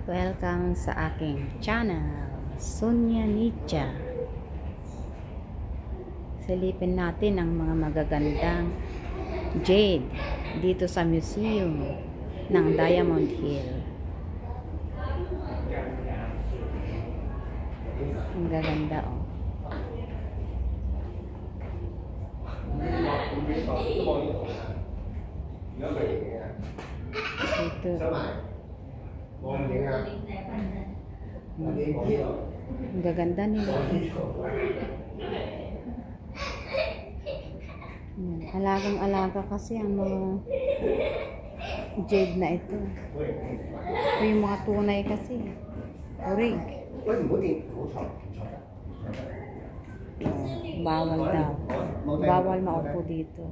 Welcome sa aking channel, Sonia Nicha. Silipin natin ang mga magagandang jade dito sa museum ng Diamond Hill. Ang gaganda, oh. Ito. Ang gaganda nila. Alagang-alaga kasi ang mga jade na ito. Ito yung mga tunay kasi. Orig. Bawal daw. Bawal maupo dito.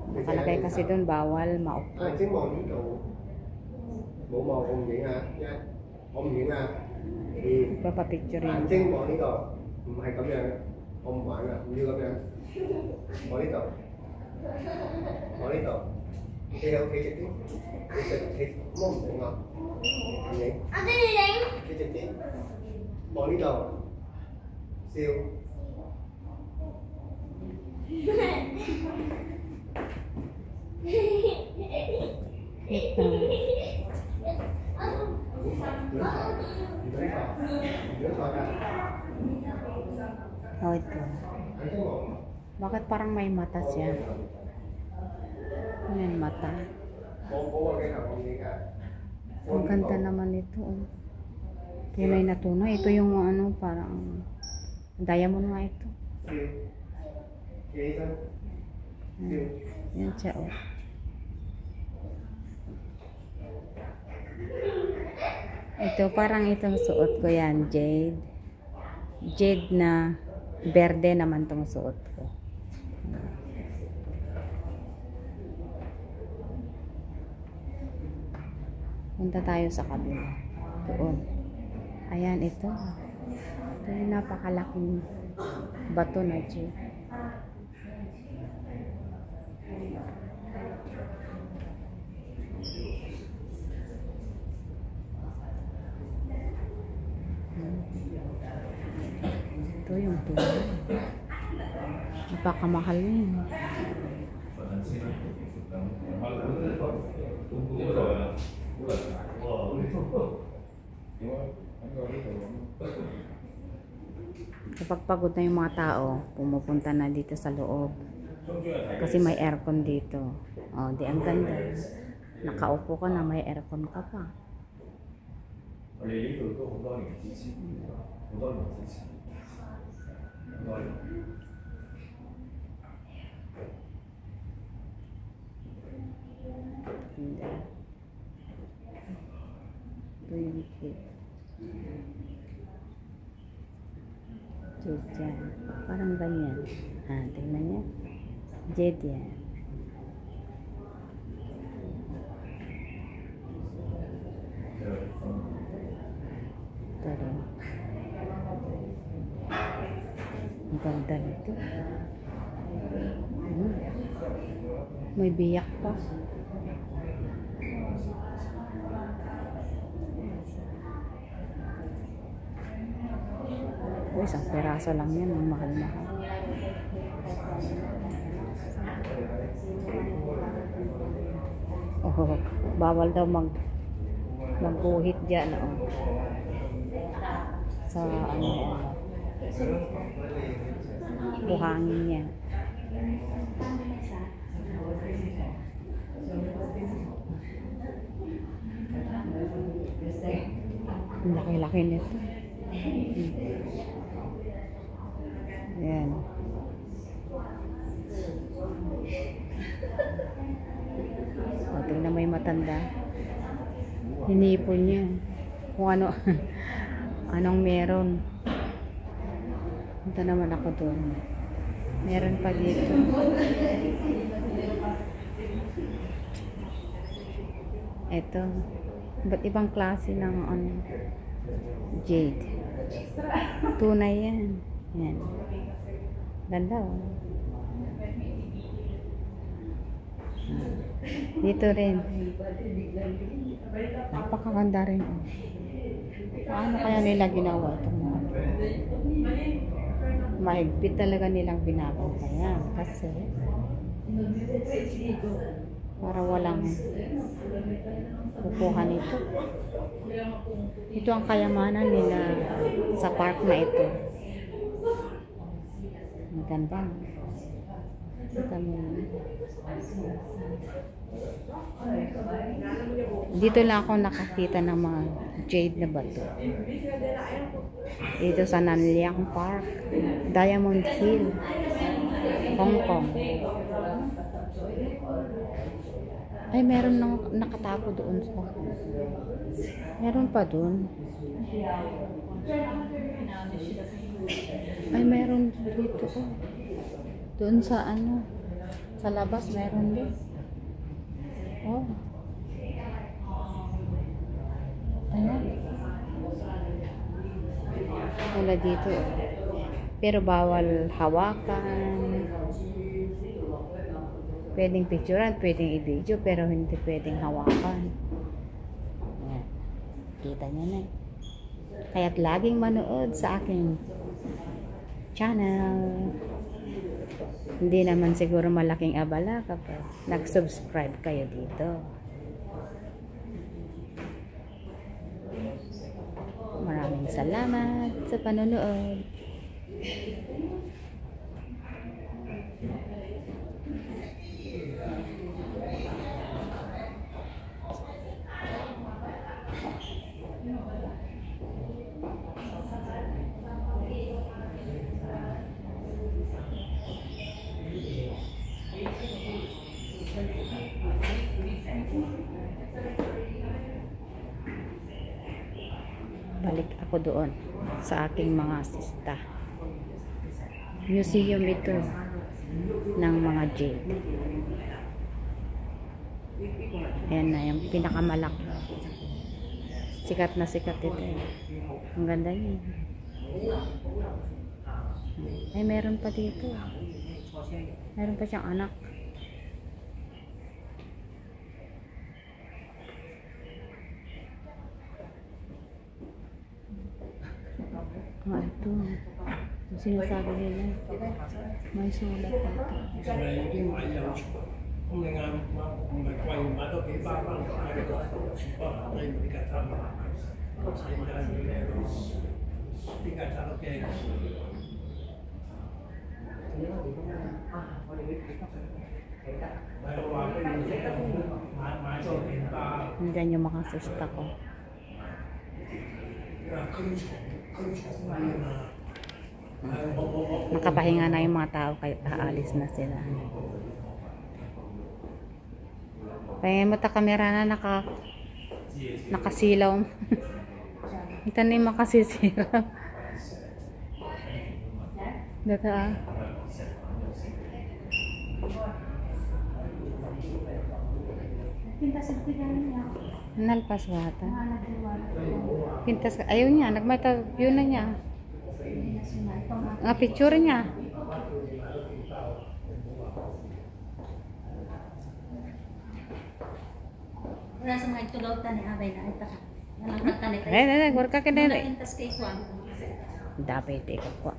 Nakalagay kasi doon bawal maupo. Ipapapicture yun. Ito. Oh, ito. Bakit parang may mata siya? Ayan, mata. Ang ganda naman ito, oh. Tunay na tunay. Ito yung ano, parang diamond nga ito. Yan siya, oh. Ito, parang itong suot ko yan, jade. Jade na berde naman itong suot ko. Punta tayo sa kabila. Doon. Ayan, ito. Ito yung napakalaking bato na jade. Ito yung tunay. Napakamahal yun. Kapag pagod na yung mga tao, pumupunta na dito sa loob. Kasi may aircon dito. Oh, di ang ganda. Nakaupo ka na, may aircon ka pa. Ito yung cute. Jade yan. Parang ganyan. Tingnan niya. Jade yan. Ito rin. Ang ganda nito. May biyak pa. Isang peraso lang yan. Ang mahal-mahal. Oh, bawal daw magguhit dyan. Oh. Sa ano, buhangin niya. Ang laki-laki nito. Ayan. O, tingnan may matanda. Hinipon niya. Kung ano, anong meron. Punta naman ako doon. Meron pa dito. Ito. Ba't ibang klase ng ano, jade. Tunay yan. Yan. Ganda, oh. Dito rin. Napakaganda rin. Paano kaya nila ginawa itong mga to? Mahigpit talaga nilang binabantayan kasi para walang kukuha nito. Ito ang kayamanan nila sa park na ito. Ang ganda. Dito lang ako nakakita ng mga jade na bato. Dito sa Nanyang Park, Diamond Hill, Hong Kong. Ay, meron nang nakatapo doon sa. Meron pa doon. Ay, meron dito. Doon sa ano, sa labas meron din. Oh. Ayan. Wala dito. Pero bawal hawakan. Pwedeng picturean, pwedeng i-video, pero hindi pwedeng hawakan. Ayan. Kita nyo na eh. Kaya't laging manood sa aking channel. Hindi naman siguro malaking abala kapag nag-subscribe kayo dito. Maraming salamat sa panonood. Balik ako doon sa aking mga sista. Museum ito ng mga jade. Ayan na yung pinakamalaki. Sikat na sikat ito. Ang ganda niya. Ay, meron pa dito. Meron pa siyang anak. Ito. Yung sinasabi nila. May sulat pa ito. Hanggang yung mga sista ko. Nakapahinga na yung mga tao kaya aalis na sila. Kaya mo ta kamera na nakasilaw. Ito na yung makasisilaw. Dito ah. Nalpas bata. Pintas ayaw niya, nagmata view na niya. Nga picture niya. Wala sa mga itulaw tani abay na ita. Nang tani kay. Eh, war ka kene. Pintas kay kuan. Dapat ikaw ko.